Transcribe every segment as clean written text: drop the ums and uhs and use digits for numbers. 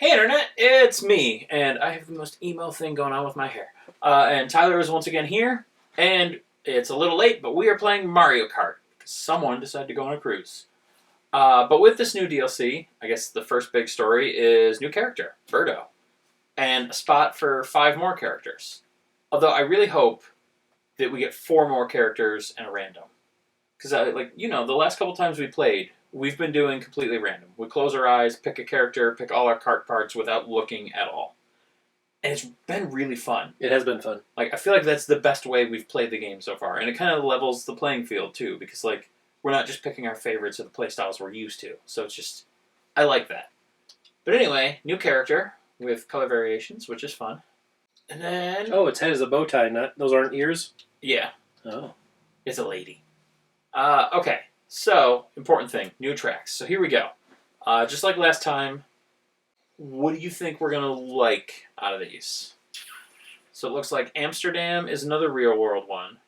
Hey Internet, it's me, and I have the most emo thing going on with my hair. And Tyler is once again here, and it's a little late, but we are playing Mario Kart. Someone decided to go on a cruise. But with this new DLC, I guess the first big story is new character, Birdo, and a spot for 5 more characters. Although I really hope that we get 4 more characters and a random. Because, the last couple times we played, we've been doing completely random. We close our eyes, pick a character, pick all our cart parts without looking at all. And it's been really fun. It has been fun. I feel like that's the best way we've played the game so far. And it kind of levels the playing field, too. Because, we're not just picking our favorites or the playstyles we're used to. So it's just, I like that. But anyway, new character with color variations, which is fun. And then... Oh, its head is a bow tie, those aren't ears? Yeah. Oh. It's a lady. Okay. So, important thing, new tracks. So here we go. Just like last time, what do you think we're going to like out of these? So it looks like Amsterdam is another real-world one.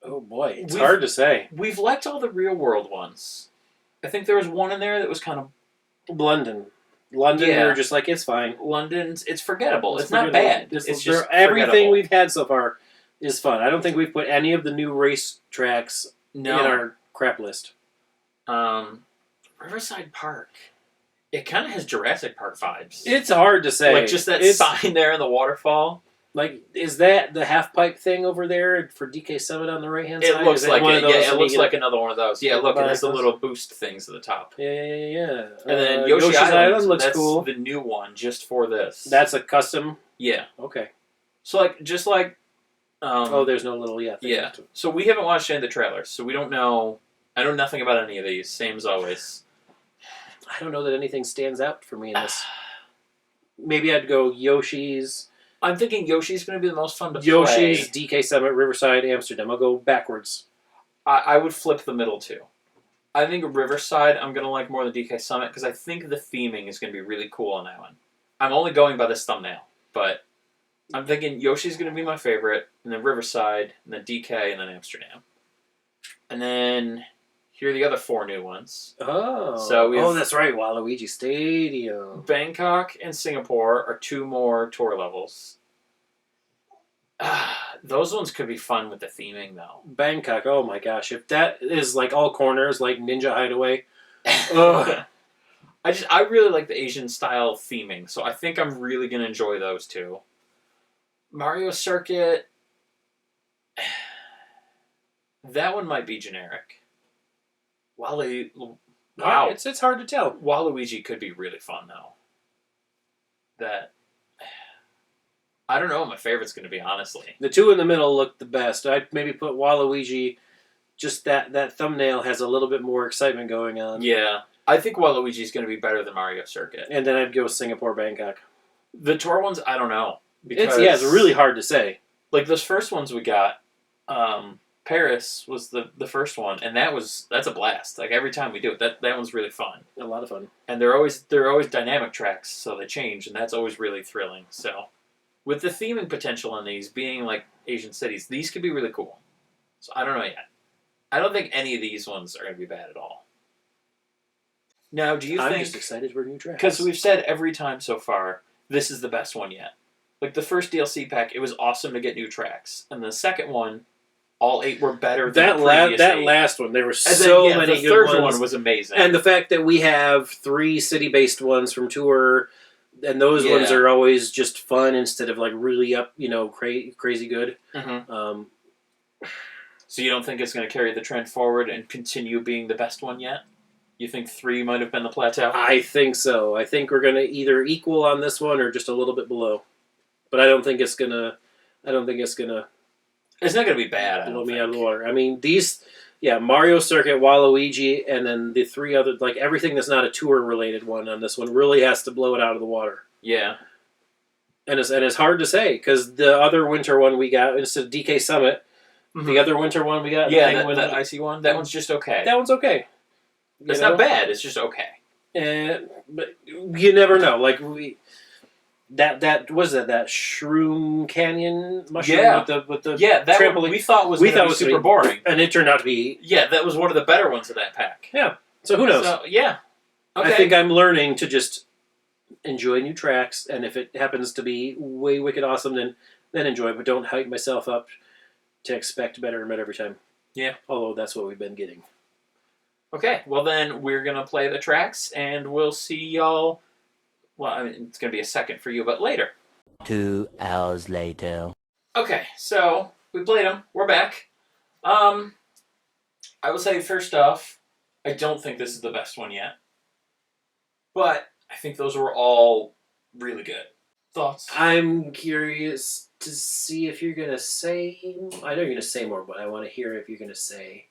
Oh boy, it's hard to say. We've liked all the real-world ones. I think there was one in there that was kind of... London, yeah. We were just like, it's fine. London's, it's forgettable. It's not bad. It's just everything we've had so far is fun. I don't think we've put any of the new race tracks in our crap list. Riverside Park. It kind of has Jurassic Park vibes. It's hard to say. Just that sign there in the waterfall. Is that the half pipe thing over there for DK Summit on the right hand side? It looks like it. Yeah, it looks like another one of those. Yeah, look, it has the little boost things at the top. Yeah. And then Yoshi's Island looks cool. That's the new one just for this. That's a custom. Yeah. Okay. So there's no little thing. Yeah. So we haven't watched any of the trailers, so we don't know. I know nothing about any of these. Same as always. I don't know that anything stands out for me in this. Maybe I'd go Yoshi's. I'm thinking Yoshi's going to be the most fun to play. Yoshi's, DK Summit, Riverside, Amsterdam. I'll go backwards. I would flip the middle two. I think Riverside I'm going to like more than DK Summit because I think the theming is going to be really cool on that one. I'm only going by this thumbnail, but I'm thinking Yoshi's going to be my favorite, and then Riverside, and then DK, and then Amsterdam. And then here are the other 4 new ones. Oh, so that's right, Waluigi Stadium. Bangkok and Singapore are 2 more tour levels. Those ones could be fun with the theming, though. Bangkok, oh my gosh. If that is all corners, like Ninja Hideaway. Ugh. I really like the Asian style theming, so I think I'm really going to enjoy those 2. Mario Circuit, that one might be generic. Wow. It's hard to tell. Waluigi could be really fun, though. I don't know what my favorite's going to be, honestly. The 2 in the middle look the best. I'd maybe put Waluigi, just that thumbnail has a little bit more excitement going on. Yeah. I think Waluigi's going to be better than Mario Circuit. And then I'd go Singapore, Bangkok. The tour ones, I don't know. Because it's really hard to say. Those first ones we got, Paris was the first one, and that's a blast. Every time we do it, that one's really fun. A lot of fun. And they're always dynamic tracks, so they change, and that's always really thrilling. So, with the theming potential in these being Asian cities, these could be really cool. So I don't know yet. I don't think any of these ones are going to be bad at all. Now, do you think... I'm just excited for new tracks. Because we've said every time so far, this is the best one yet. The first DLC pack, it was awesome to get new tracks. And the second one, all 8 were better than the previous 8. That last one, there were so many good ones. The third one was amazing. And the fact that we have 3 city-based ones from Tour, and those ones are always just fun instead of really up, crazy good. Mm-hmm. So you don't think it's going to carry the trend forward and continue being the best one yet? You think 3 might have been the plateau? I think so. I think we're going to either equal on this one or just a little bit below. But I don't think it's gonna. It's not gonna be bad. Blow me out of the water. I mean, Mario Circuit, Waluigi, and then the 3 other everything that's not a tour related one on this one really has to blow it out of the water. Yeah. And it's hard to say because the other winter one we got instead of DK Summit, the other winter one we got. That icy one. That one's just okay. That one's okay. It's not bad. It's just okay. But you never know. That was that Shroom Canyon mushroom with the that one we thought was super boring, and it turned out to be that was one of the better ones of that pack. Yeah, so who knows? So, yeah, Okay. I think I'm learning to just enjoy new tracks, and if it happens to be way wicked awesome, then enjoy it. But don't hype myself up to expect better and better every time. Yeah. Although that's what we've been getting. Okay, well then we're gonna play the tracks, and we'll see y'all. Well, I mean, it's gonna be a second for you, but later. 2 hours later. Okay, so we played them. We're back. I will say first off, I don't think this is the best one yet, but I think those were all really good. Thoughts? I'm curious to see if you're gonna say. I know you're gonna say more, but I want to hear if you're gonna say.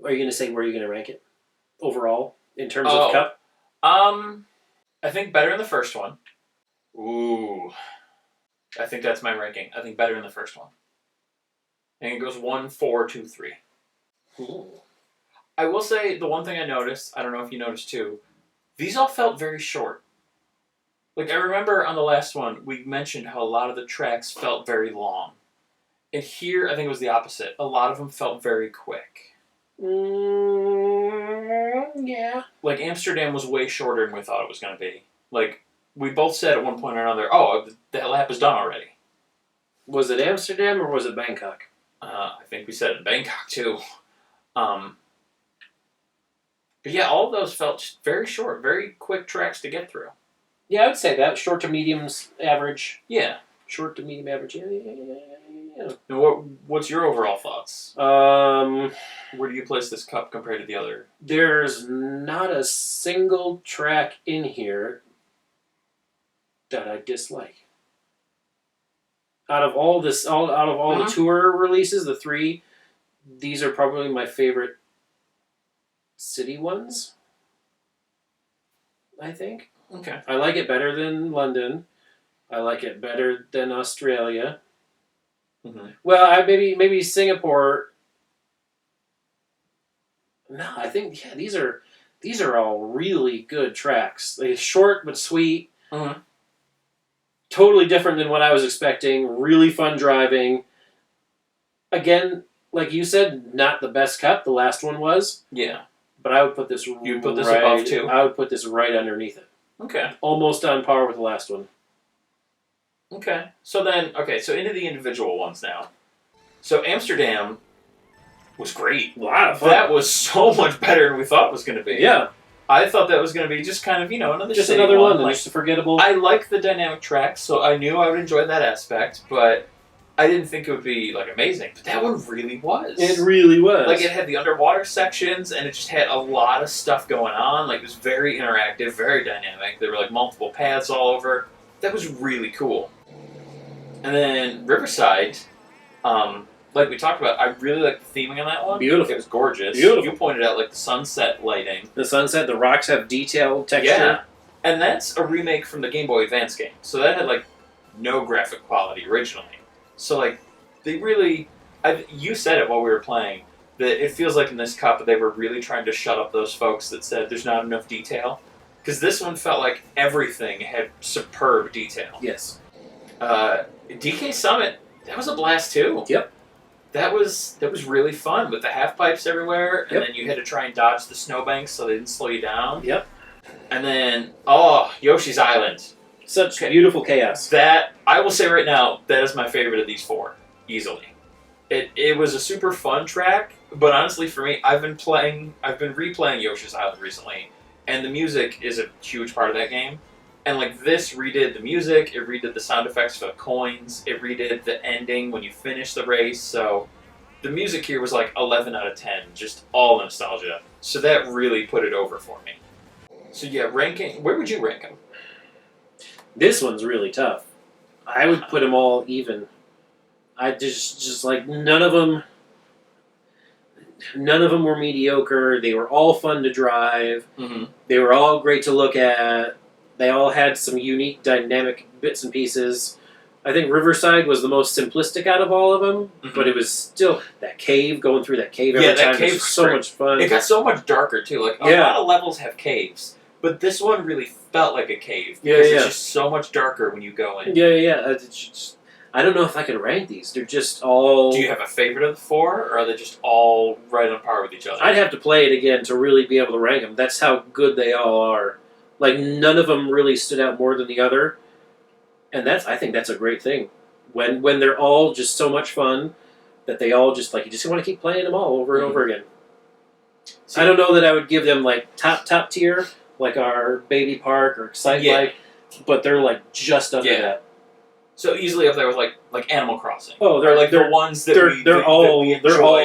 Are you gonna say where you're gonna rank it overall in terms of cup? I think better in the first one. Ooh, I think that's my ranking. I think better in the first one. And it goes 1, 4, 2, 3. Ooh. I will say the one thing I noticed. I don't know if you noticed too. These all felt very short. Like, I remember on the last one, we mentioned how a lot of the tracks felt very long. And here, I think it was the opposite. A lot of them felt very quick. Yeah. Like, Amsterdam was way shorter than we thought it was going to be. Like, we both said at one point or another, oh, that lap is done already. Was it Amsterdam or was it Bangkok? I think we said it in Bangkok, too. But yeah, all of those felt just very short, very quick tracks to get through. Yeah, I would say that. Short to mediums average. Yeah. Short to medium average. Yeah. And what's your overall thoughts? Um, Where do you place this cup compared to the other? there's not a single track in here that I dislike. Out of all the tour releases, the 3, these are probably my favorite city ones. I think. Okay. I like it better than London. I like it better than Australia. Mm-hmm. Well, maybe Singapore. No, I think these are all really good tracks. They're short but sweet. Mm-hmm. Totally different than what I was expecting. Really fun driving. Again, like you said, not the best cup. The last one was. Yeah. But I would put this. You'd put this above too? I would put this right underneath it. Okay. Almost on par with the last one. Okay. So into the individual ones now. So Amsterdam was great. A lot of fun. That was so much better than we thought it was going to be. Yeah. I thought that was going to be just kind of, another Just city another one. London, Like, just a forgettable. I like the dynamic tracks, so I knew I would enjoy that aspect, but I didn't think it would be, amazing. But that one really was. It really was. Like, it had the underwater sections, and it just had a lot of stuff going on. Like, it was very interactive, very dynamic. There were, multiple paths all over. That was really cool. And then Riverside, like we talked about, I really liked the theming on that one. Beautiful. It was gorgeous. Beautiful. You pointed out, the sunset lighting. The sunset, the rocks have detailed texture. Yeah. And that's a remake from the Game Boy Advance game. So that had, no graphic quality originally. So, they really... you said it while we were playing, that it feels like in this cup they were really trying to shut up those folks that said there's not enough detail. Because this one felt like everything had superb detail. Yes. DK Summit, that was a blast too. Yep. That was really fun with the half pipes everywhere, and then you had to try and dodge the snowbanks so they didn't slow you down. Yep. And then Yoshi's Island. Such beautiful chaos. That I will say right now, that is my favorite of these 4, easily. It was a super fun track, but honestly for me, I've been replaying Yoshi's Island recently, and the music is a huge part of that game. And this redid the music, it redid the sound effects for the coins, it redid the ending when you finish the race, so the music here was 11 out of 10, just all nostalgia. So that really put it over for me. So yeah, ranking, where would you rank them? This one's really tough. I would put them all even. I just none of them were mediocre. They were all fun to drive. Mm-hmm. They were all great to look at. They all had some unique dynamic bits and pieces. I think Riverside was the most simplistic out of all of them, but it was still that cave, going through that cave every time was so much fun. It got so much darker too. A lot of levels have caves, but this one really felt like a cave because it's just so much darker when you go in. Yeah. I don't know if I can rank these. They're just all. Do you have a favorite of the 4, or are they just all right on par with each other? I'd have to play it again to really be able to rank them. That's how good they all are. Like, none of them really stood out more than the other. And I think that's a great thing. When they're all just so much fun that they all just, like, you just want to keep playing them all over and over again. See, I don't know that I would give them, like, top tier, like our Baby Park or Excite Bike, but they're, like, just under that. So easily up there with like Animal Crossing. Oh, they're like the ones that we enjoy,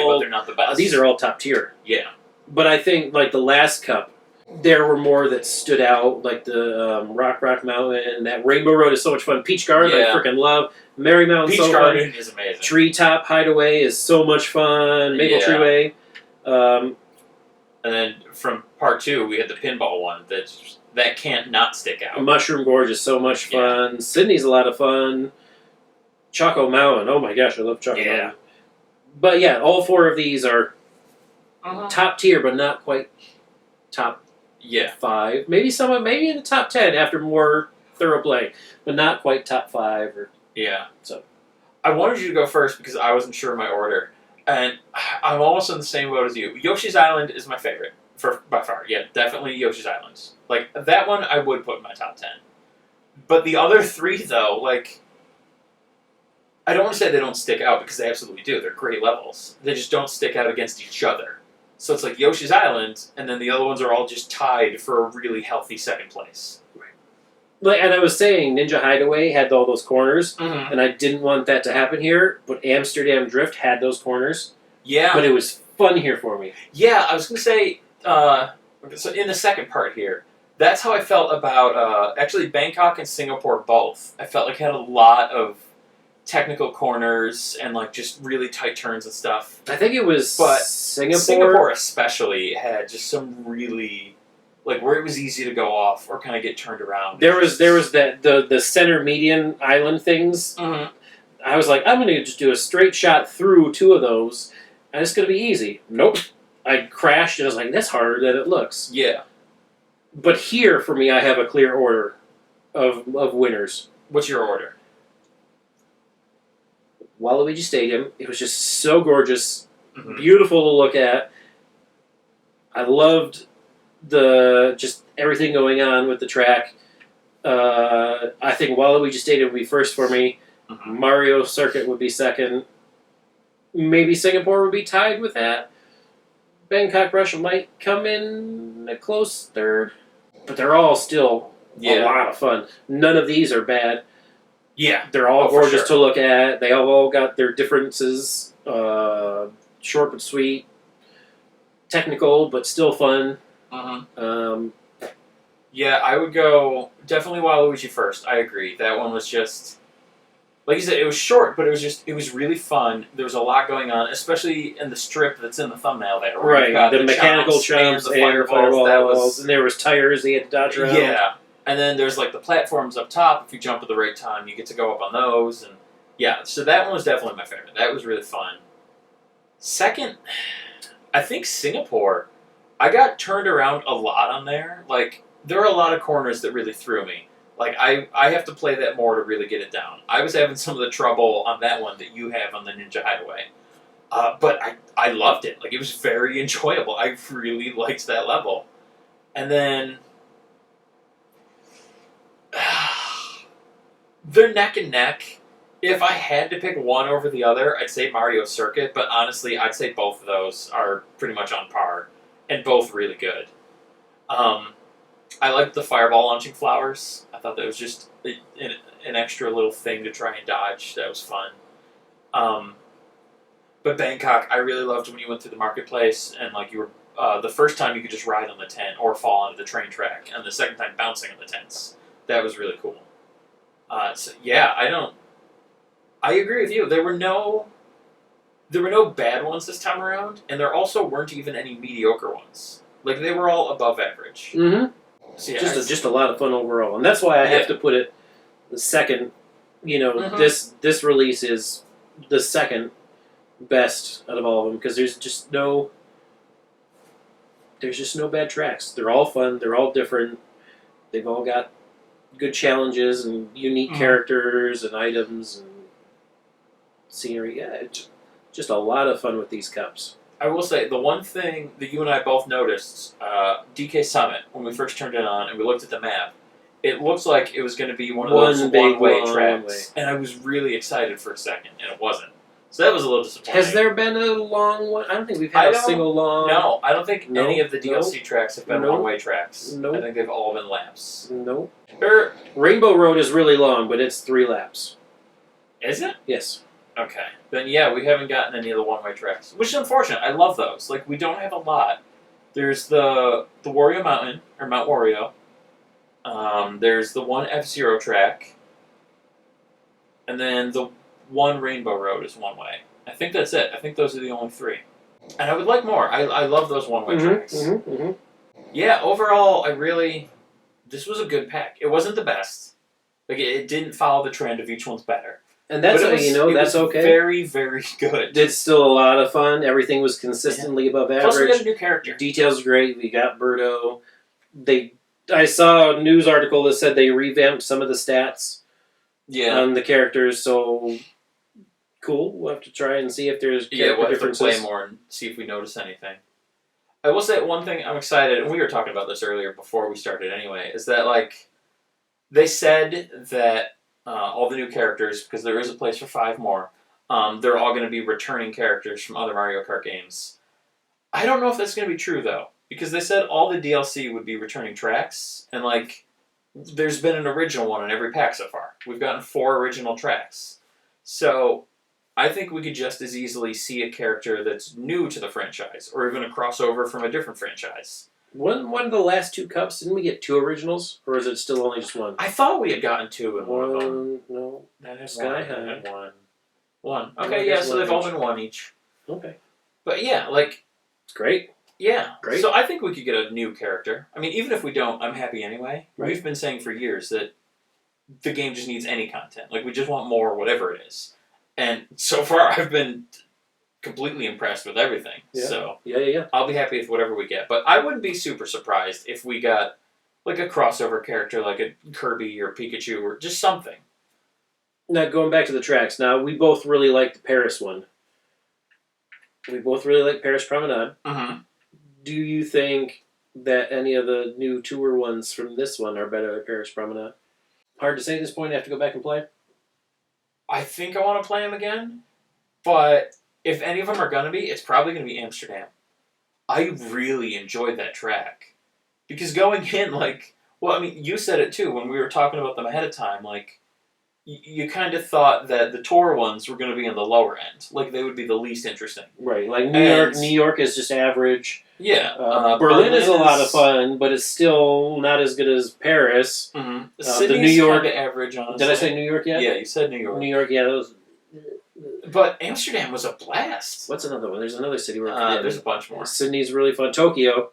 but they're not the best. These are all top tier. Yeah. But I think, like, the last cup, there were more that stood out, like the Rock Mountain. That Rainbow Road is so much fun. Peach Garden, I freaking love. Merry Mountain, Peach Garden is amazing. Treetop Hideaway is so much fun. Maple Treeway. And then from part 2, we had the pinball one that can't not stick out. Mushroom Gorge is so much fun. Sydney's a lot of fun. Choco Mountain, oh my gosh, I love Choco Mountain. But yeah, all 4 of these are top tier, but not quite top 5. Maybe maybe in the top 10 after more thorough play, but not quite top 5. So I wanted you to go first because I wasn't sure of my order, and I'm almost in the same boat as you. Yoshi's Island is my favorite by far. Yeah, definitely Yoshi's Island. Like, that one I would put in my top 10. But the other 3 though, like, I don't want to say they don't stick out because they absolutely do. They're great levels. They just don't stick out against each other. So it's like Yoshi's Island, and then the other ones are all just tied for a really healthy second place. Like, and I was saying, Ninja Hideaway had all those corners, and I didn't want that to happen here, but Amsterdam Drift had those corners. Yeah. But it was fun here for me. Yeah, I was going to say, so in the second part here, that's how I felt about, actually, Bangkok and Singapore both. I felt like I had a lot of technical corners and, like, just really tight turns and stuff. I think it was Singapore especially had just some really, like, where it was easy to go off or kind of get turned around. There was that the center median island things. I was like, I'm going to just do a straight shot through 2 of those, and it's going to be easy. Nope. I crashed, and I was like, that's harder than it looks. Yeah. But here, for me, I have a clear order of winners. What's your order? Waluigi Stadium. It was just so gorgeous, beautiful to look at. I loved just everything going on with the track. I think Waluigi Stadium would be first for me. Mario Circuit would be second. Maybe Singapore would be tied with that. Bangkok Russia might come in a close third. But they're all still a lot of fun. None of these are bad. Yeah. They're all gorgeous to look at. They all got their differences. Short but sweet. Technical but still fun. Yeah, I would go definitely Waluigi first. I agree. That one was just, like you said, it was short, but it was really fun. There was a lot going on, especially in the strip that's in the thumbnail there. Right, the mechanical jumps and the fireballs, and there was tires they had to dodge around. Yeah, and then there's like the platforms up top. If you jump at the right time, you get to go up on those, and yeah, so that one was definitely my favorite. That was really fun. Second, I think Singapore. I got turned around a lot on there. Like, there are a lot of corners that really threw me. Like, I have to play that more to really get it down. I was having some of the trouble on that one that you have on the Ninja Hideaway. But I loved it. Like, it was very enjoyable. I really liked that level. And then they're neck and neck. If I had to pick one over the other, I'd say Mario Circuit. But honestly, I'd say both of those are pretty much on par. And both really good. I liked the fireball launching flowers. I thought that was just an extra little thing to try and dodge. That was fun. But Bangkok, I really loved when you went through the marketplace and like you were the first time you could just ride on the tent or fall onto the train track, and the second time bouncing on the tents. That was really cool. So yeah, I agree with you. There were no bad ones this time around, and there also weren't even any mediocre ones. Like, they were all above average. Mm-hmm. So, yeah, just a lot of fun overall, and that's why I have to put it the second. You know, this release is the second best out of all of them because there's just no bad tracks. They're all fun. They're all different. They've all got good challenges and unique characters and items, and scenery. Yeah, just a lot of fun with these cups. I will say, the one thing that you and I both noticed, DK Summit, when we first turned it on and we looked at the map, it looks like it was going to be one of those big one-way one-way. tracks. And I was really excited for a second, and it wasn't. So that was a little disappointing. Has there been a long one? I don't think we've had a single long... No, I don't think any of the No, DLC tracks have been no, one-way tracks. no. I think they've all been laps. Nope. Or, Rainbow Road is really long, but it's 3 laps. is it? Yes. Okay. Then yeah, we haven't gotten any of the one-way tracks, which is unfortunate. I love those. Like, we don't have a lot. There's the Wario Mountain, or Mount Wario. There's the one F-Zero track. And then the one Rainbow Road is one way. I think that's it. I think those are the only 3. And I would like more. I love those one-way tracks. Yeah, overall, this was a good pack. It wasn't the best. Like, it didn't follow the trend of each one's better. And that's, But it that's was okay. Very, very good. It's still a lot of fun. Everything was consistently above average. Plus, we got a new character. Details great. We got Birdo. I saw a news article that said they revamped some of the stats on the characters, so cool. We'll have to try and see if there's we'll have to differences. play more and see if we notice anything. I will say one thing I'm excited, and we were talking about this earlier before we started anyway, is that, like, they said that all the new characters, because there is a place for 5 more, they're all going to be returning characters from other Mario Kart games. I don't know if that's going to be true, though, because they said all the DLC would be returning tracks, and, like, there's been an original one in every pack so far. We've gotten 4 original tracks. So I think we could just as easily see a character that's new to the franchise, or even a crossover from a different franchise. One of the last 2 cups, didn't we get 2 originals? Or is it still only just 1? I thought we had gotten 2 in one of them. No. That is Sky one. High. One. One. I Okay, guess yeah, so one they've all each. been 1 each. Okay. But yeah, like, Great. yeah. Great. So I think we could get a new character. I mean, even if we don't, I'm happy anyway. Right. We've been saying for years that the game just needs any content. Like, we just want more, whatever it is. And so far, I've been completely impressed with everything. Yeah. So Yeah. I'll be happy with whatever we get. But I wouldn't be super surprised if we got, like, a crossover character, like a Kirby or Pikachu or just something. Now, going back to the tracks. Now, we both really like the Paris one. We both really like Paris Promenade. Mm-hmm. Do you think that any of the new tour ones from this one are better than Paris Promenade? Hard to say at this point. I have to go back and play. I think I want to play them again. But if any of them are going to be, it's probably going to be Amsterdam. I really enjoyed that track. Because going in, like... Well, I mean, you said it too when we were talking about them ahead of time. Like, you kind of thought that the tour ones were going to be in the lower end. Like, they would be the least interesting. Right. Like, New York is just average. Yeah. Berlin is a lot of fun, but it's still not as good as Paris. Mm-hmm. The New York... average, honestly. Did I say New York yet? Yeah, you said New York. New York, yeah. Those... But Amsterdam was a blast. What's another one? There's another city where there's a bunch more. Sydney's really fun. Tokyo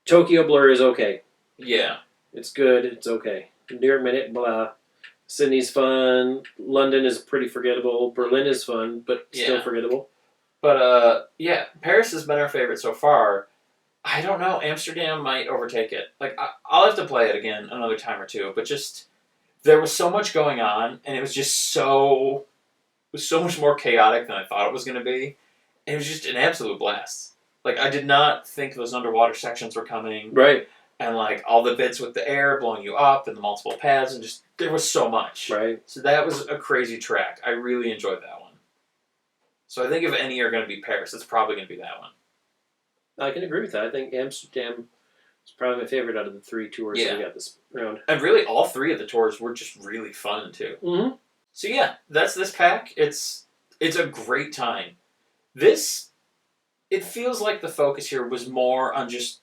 Blur is okay. Yeah. It's good. It's okay. New York Minute, blah. Sydney's fun. London is pretty forgettable. Berlin is fun, but still forgettable. But, yeah, Paris has been our favorite so far. I don't know. Amsterdam might overtake it. Like, I'll have to play it again another time or two, but just... There was so much going on, and it was just so... It was so much more chaotic than I thought it was going to be. And it was just an absolute blast. Like, I did not think those underwater sections were coming. Right. And, like, all the bits with the air blowing you up and the multiple paths, and just... There was so much. Right. So that was a crazy track. I really enjoyed that one. So I think if any are going to be Paris, it's probably going to be that one. I can agree with that. I think Amsterdam is probably my favorite out of the 3 tours that we got this round. And really, all 3 of the tours were just really fun, too. Mm-hmm. So yeah, that's this pack. It's a great time. It feels like the focus here was more on just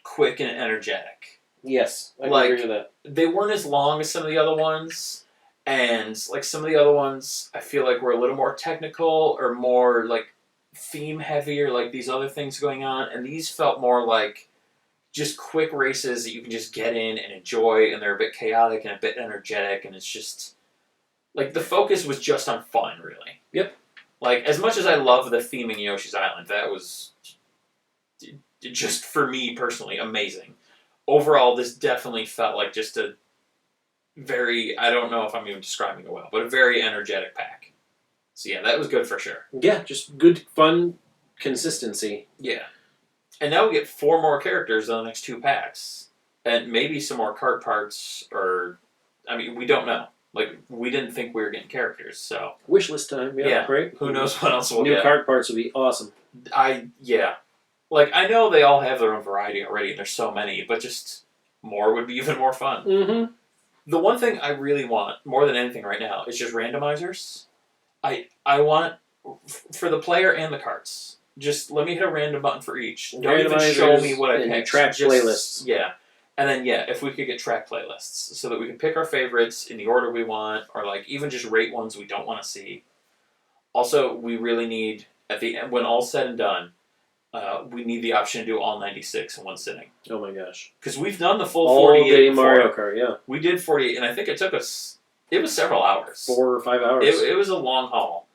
quick and energetic. Yes, I can agree with that. They weren't as long as some of the other ones, and like some of the other ones, I feel like were a little more technical or more like theme heavy or like these other things going on, and these felt more like just quick races that you can just get in and enjoy, and they're a bit chaotic and a bit energetic, and it's just like the focus was just on fun, really. Yep. Like, as much as I love the theming Yoshi's Island, that was just, for me personally, amazing. Overall, this definitely felt like just a very, I don't know if I'm even describing it well, but a very energetic pack. So yeah, that was good for sure. Yeah, just good, fun consistency. Yeah. And now we get 4 more characters in the next 2 packs. And maybe some more cart parts, or... I mean, we don't know. Like, we didn't think we were getting characters, so... Wishlist time, yeah, right? Who knows what else we'll New get. card parts would be awesome. Yeah. Like, I know they all have their own variety already, and there's so many, but just more would be even more fun. Mm-hmm. The one thing I really want, more than anything right now, is just randomizers. I want, for the player and the carts, just let me hit a random button for each. Don't even show me what I picked. Track playlists. Yeah. And then, if we could get track playlists, so that we can pick our favorites in the order we want, or like even just rate ones we don't want to see. Also, we really need, at the end, when all's said and done, we need the option to do all 96 in one sitting. Oh my gosh. Because we've done the full all 48 day before. Mario Kart, yeah. We did 48, and I think it took us, it was several hours. 4 or 5 hours. It was a long haul.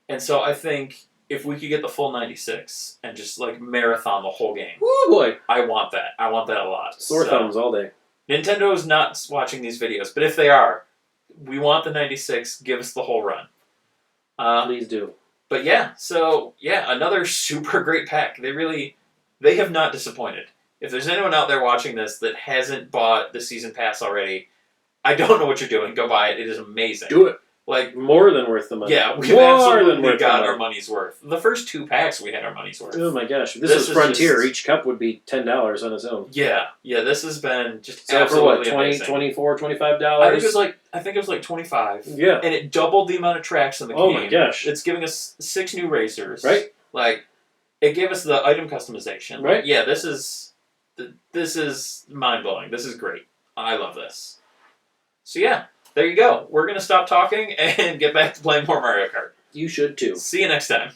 And so I think if we could get the full 96 and just like marathon the whole game. Woo boy. I want that. I want that a lot. Sore thumbs all day. Nintendo's not watching these videos, but if they are, we want the 96. Give us the whole run. Please do. But another super great pack. They have not disappointed. If there's anyone out there watching this that hasn't bought the season pass already, I don't know what you're doing. Go buy it. It is amazing. Do it. Like, more than worth the money. Yeah, we've absolutely got our money's worth. The first 2 packs we had our money's worth. Oh my gosh. This is Frontier. Each cup would be $10 on its own. Yeah, this has been just so absolutely for what, $20, $24, $25? I think it was like 25. Yeah. And it doubled the amount of tracks in the game. Oh my gosh. It's giving us 6 new racers. Right. Like, it gave us the item customization. Right. Like, yeah, this is mind-blowing. This is great. I love this. So yeah, there you go. We're going to stop talking and get back to playing more Mario Kart. You should too. See you next time.